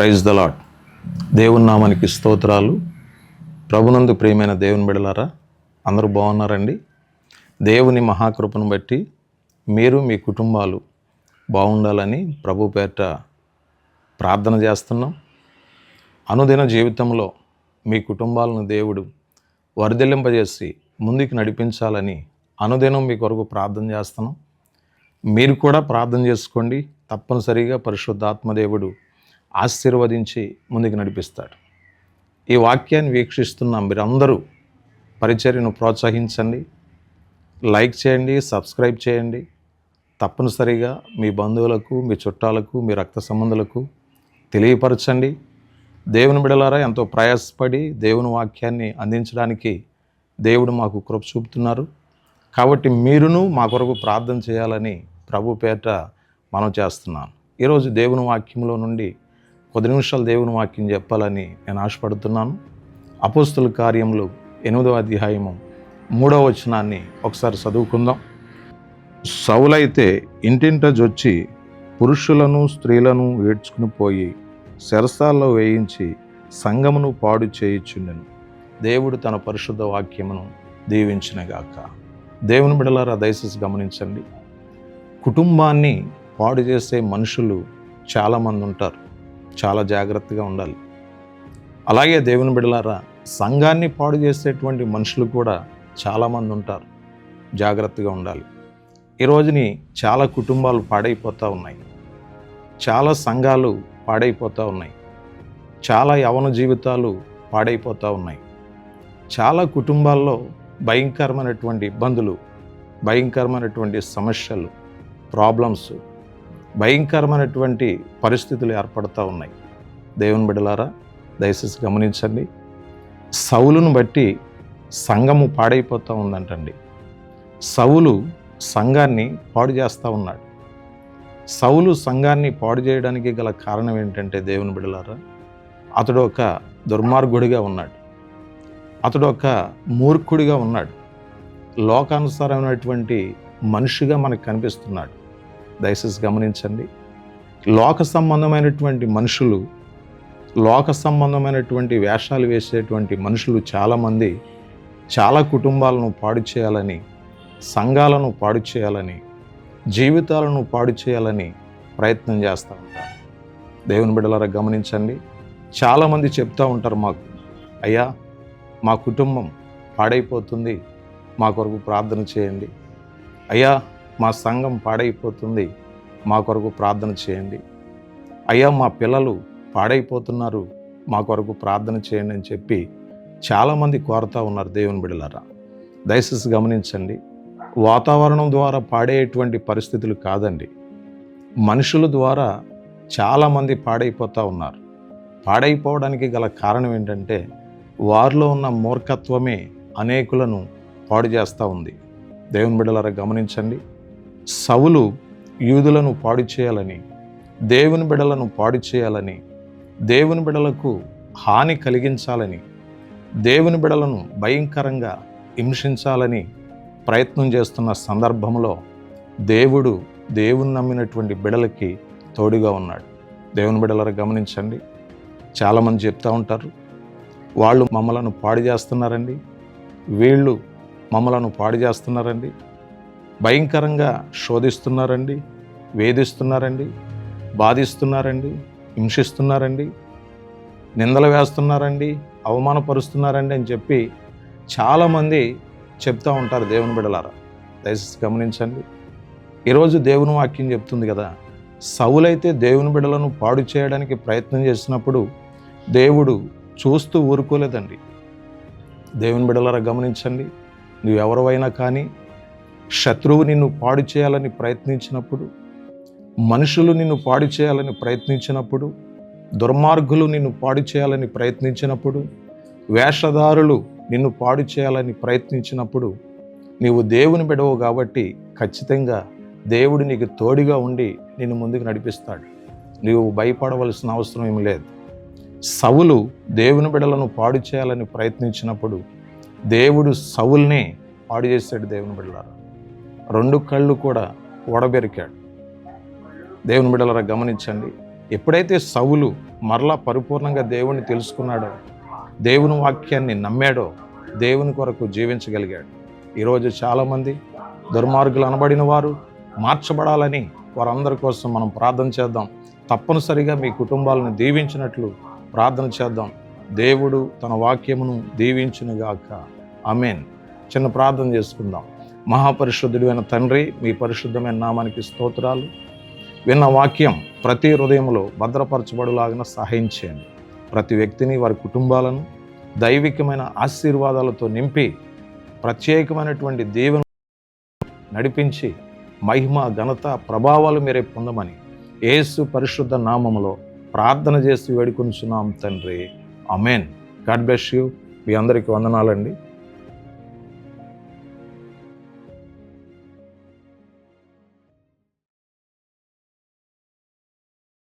Praise the lord. దేవుని నామానికి స్తోత్రాలు. ప్రభునందు ప్రియమైన దేవుని బిడ్డలారా, అందరూ బాగున్నారండి? దేవుని మహాకృపను బట్టి మీరు మీ కుటుంబాలు బాగుండాలని ప్రభు పేరిట ప్రార్థన చేస్తున్నాం. అనుదిన జీవితంలో మీ కుటుంబాలను దేవుడు వర్ధిల్లింపజేసి ముందుకు నడిపించాలని అనుదినం మీ కొరకు ప్రార్థన చేస్తున్నాం. మీరు కూడా ప్రార్థన చేసుకోండి. తప్పనిసరిగా పరిశుద్ధాత్మదేవుడు ఆశీర్వదించి ముందుకు నడిపిస్తాడు. ఈ వాక్యాన్ని వీక్షిస్తున్న మీరందరూ పరిచర్యను ప్రోత్సహించండి, లైక్ చేయండి, సబ్స్క్రైబ్ చేయండి. తప్పనిసరిగా మీ బంధువులకు, మీ చుట్టాలకు, మీ రక్త సంబంధులకు తెలియపరచండి. దేవుని బిడలారా, ఎంతో ప్రయాసపడి దేవుని వాక్యాన్ని అందించడానికి దేవుడు మాకు కృప చూపుతున్నారు. కాబట్టి మీరును మా కొరకు ప్రార్థన చేయాలని ప్రభు పేరిట మనం చేస్తున్నాను. ఈరోజు దేవుని వాక్యంలో నుండి కొద్ది నిమిషాలు దేవుని వాక్యం చెప్పాలని నేను ఆశపడుతున్నాను. అపోస్తుల కార్యములు 8వ అధ్యాయము 3వ వచనాన్ని ఒకసారి చదువుకుందాం. సౌలైతే ఇంటింట జొచ్చి పురుషులను స్త్రీలను ఏడ్చుకుని పోయి చెరసాల్లో వేయించి సంఘమును పాడు చేయుచుండెను. దేవుడు తన పరిశుద్ధ వాక్యమును దీవించునుగాక. దేవుని బిడ్డలారా, దయచేసి గమనించండి. కుటుంబాన్ని పాడు చేసే మనుషులు చాలామంది ఉంటారు. చాలా జాగ్రత్తగా ఉండాలి. అలాగే దేవుని బిడ్డలారా, సంఘాన్ని పాడు చేసేటువంటి మనుషులు కూడా చాలామంది ఉంటారు. జాగ్రత్తగా ఉండాలి. ఈ రోజుని చాలా కుటుంబాలు పాడైపోతూ ఉన్నాయి. చాలా సంఘాలు పాడైపోతూ ఉన్నాయి. చాలా యవన జీవితాలు పాడైపోతూ ఉన్నాయి. చాలా కుటుంబాల్లో భయంకరమైనటువంటి ఇబ్బందులు, భయంకరమైనటువంటి సమస్యలు, ప్రాబ్లమ్స్, భయంకరమైనటువంటి పరిస్థితులు ఏర్పడుతూ ఉన్నాయి. దేవుని బిడ్డలారా, దయచేసి గమనించండి. సౌలును బట్టి సంఘము పాడైపోతూ ఉందంటండి. సౌలు సంఘాన్ని పాడు చేస్తూ ఉన్నాడు. సౌలు సంఘాన్ని పాడు చేయడానికి గల కారణం ఏంటంటే, దేవుని బిడ్డలారా, అతడు ఒక దుర్మార్గుడిగా ఉన్నాడు. అతడు ఒక మూర్ఖుడిగా ఉన్నాడు. లోకానుసారమైనటువంటి మనిషిగా మనకు కనిపిస్తున్నాడు. దయచేసి గమనించండి. లోక సంబంధమైనటువంటి మనుషులు, లోక సంబంధమైనటువంటి వేషాలు వేసేటువంటి మనుషులు చాలామంది చాలా కుటుంబాలను పాడు చేయాలని, సంఘాలను పాడు చేయాలని, జీవితాలను పాడు చేయాలని ప్రయత్నం చేస్తూ ఉంటారు. దేవుని బిడ్డలారా, గమనించండి. చాలామంది చెప్తూ ఉంటారు, మాకు అయ్యా మా కుటుంబం పాడైపోతుంది, మా కొరకు ప్రార్థన చేయండి. అయ్యా మా సంఘం పాడైపోతుంది, మా కొరకు ప్రార్థన చేయండి. అయ్యా మా పిల్లలు పాడైపోతున్నారు, మా కొరకు ప్రార్థన చేయండి అని చెప్పి చాలామంది కోరుతూ ఉన్నారు. దేవుని బిడ్డలారా, దయచేసి గమనించండి. వాతావరణం ద్వారా పాడేటువంటి పరిస్థితులు కాదండి, మనుషుల ద్వారా చాలామంది పాడైపోతూ ఉన్నారు. పాడైపోవడానికి గల కారణం ఏంటంటే, వారిలో ఉన్న మూర్ఖత్వమే అనేకులను పాడు చేస్తూ ఉంది. దేవుని బిడ్డలారా, గమనించండి. సౌలు యూదులను పాడు చేయాలని, దేవుని బిడ్డలను పాడు చేయాలని, దేవుని బిడ్డలకు హాని కలిగించాలని, దేవుని బిడ్డలను భయంకరంగా హింసించాలని ప్రయత్నం చేస్తున్న సందర్భంలో దేవుని నమ్మినటువంటి బిడ్డలకి తోడుగా ఉన్నాడు. దేవుని బిడ్డలారా, గమనించండి. చాలామంది చెప్తూ ఉంటారు, వాళ్ళు మమ్మలను పాడు చేస్తున్నారండి, వీళ్ళు మమ్మలను పాడు చేస్తున్నారండి, భయంకరంగా శోధిస్తున్నారండి, వేధిస్తున్నారండి, బాధిస్తున్నారండి, హింసిస్తున్నారండి, నిందలు వేస్తున్నారండి, అవమానపరుస్తున్నారండి అని చెప్పి చాలామంది చెప్తూ ఉంటారు. దేవుని బిడ్డలారా, దయచేసి గమనించండి. ఈరోజు దేవుని వాక్యం చెప్తుంది కదా, సౌలైతే దేవుని బిడ్డలను పాడు చేయడానికి ప్రయత్నం చేసినప్పుడు దేవుడు చూస్తూ ఊరుకోలేదండి. దేవుని బిడ్డలారా, గమనించండి. నువ్వెవరైనా కానీ శత్రువు నిన్ను పాడు చేయాలని ప్రయత్నించినప్పుడు, మనుషులు నిన్ను పాడు చేయాలని ప్రయత్నించినప్పుడు, దుర్మార్గులు నిన్ను పాడు చేయాలని ప్రయత్నించినప్పుడు, వేషధారులు నిన్ను పాడు చేయాలని ప్రయత్నించినప్పుడు, నీవు దేవుని బిడ్డవు కాబట్టి ఖచ్చితంగా దేవుడు నీకు తోడుగా ఉండి నిన్ను ముందుకు నడిపిస్తాడు. నీవు భయపడవలసిన అవసరం ఏమి లేదు. సౌలు దేవుని బిడ్డలను పాడు చేయాలని ప్రయత్నించినప్పుడు దేవుడు సౌల్నే పాడు చేశాడు. దేవుని బిడ్డలారా, 2 కళ్ళు కూడా ఓడబెరికాడు. దేవుని బిడ్డలారా, గమనించండి. ఎప్పుడైతే సౌలు మరలా పరిపూర్ణంగా దేవుణ్ణి తెలుసుకున్నాడో, దేవుని వాక్యాన్ని నమ్మాడో, దేవుని కొరకు జీవించగలిగాడు. ఈరోజు చాలామంది దుర్మార్గులు అనబడిన వారు మార్చబడాలని వారందరి కోసం మనం ప్రార్థన చేద్దాం. తప్పనిసరిగా మీ కుటుంబాలను దీవించినట్లు ప్రార్థన చేద్దాం. దేవుడు తన వాక్యమును దీవించునుగాక. ఆమేన్. చిన్న ప్రార్థన చేసుకుందాం. మహాపరిశుద్ధుడైన తండ్రి, మీ పరిశుద్ధమైన నామానికి స్తోత్రాలు. విన్న వాక్యం ప్రతి హృదయంలో భద్రపరచబడులాగిన సహాయం చేయండి. ప్రతి వ్యక్తిని, వారి కుటుంబాలను దైవికమైన ఆశీర్వాదాలతో నింపి ప్రత్యేకమైనటువంటి దేవుని నడిపించి మహిమ, ఘనత, ప్రభావాలు మీరే పొందమని యేసు పరిశుద్ధ నామములో ప్రార్థన చేసి వేడుకొనుచున్నాం తండ్రి. ఆమేన్. God bless you. మీ అందరికీ వందనాలండి.